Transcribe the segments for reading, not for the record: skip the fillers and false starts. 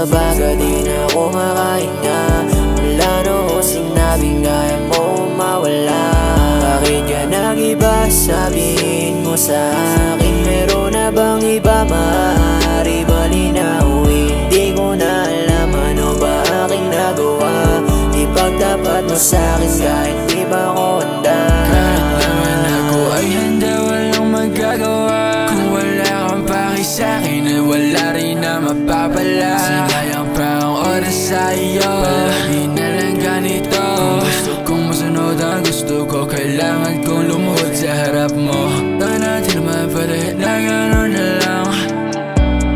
baga di na ako makahinga. Wala no sinabing kaya mo mawala. Bakit ka nag-iba? Sabihin mo sa akin, meron na bang iba? Maaari ba linawin? Di ko na alam ano ba aking nagawa. Ipagtapat mo sa'kin kahit di ba ako handa. Kahit naman ako ay handa, walang magagawa. Kung wala kang paki sa'kin ay wala rin na mapapala. Sinayang pa ang oras sa'yo, palagi na lang ganito. Kung gusto kong masunod ang gusto ko, kailangan kong lumuhod sa harap mo. Tangin na di naman pwede na gano'n na lang.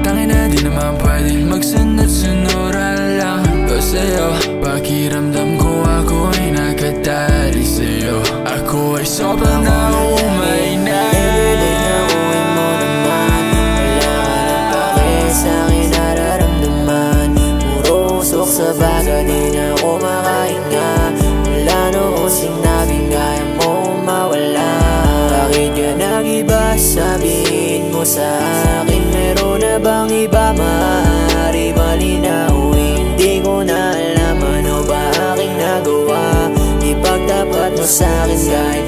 Tangin na di naman pwede magsunod-sunuran lang ko sa'yo. Pakiramdam ko ako ay nakatali sa'yo. Ako ay sobrang naumay na. Everyday na uwi mo naman, wala ka ng pake sa'kin nararamdaman. Puro usok sa baga, di na ako makahinga. Wala noong sinabing kaya mo mawala. Bakit ka nag-iba? Sabihin mo sa akin, meron na bang iba? Maaari ba linawin? Di ko na alam ano ba aking nagawa. Ipagtapat mo sa'kin kahit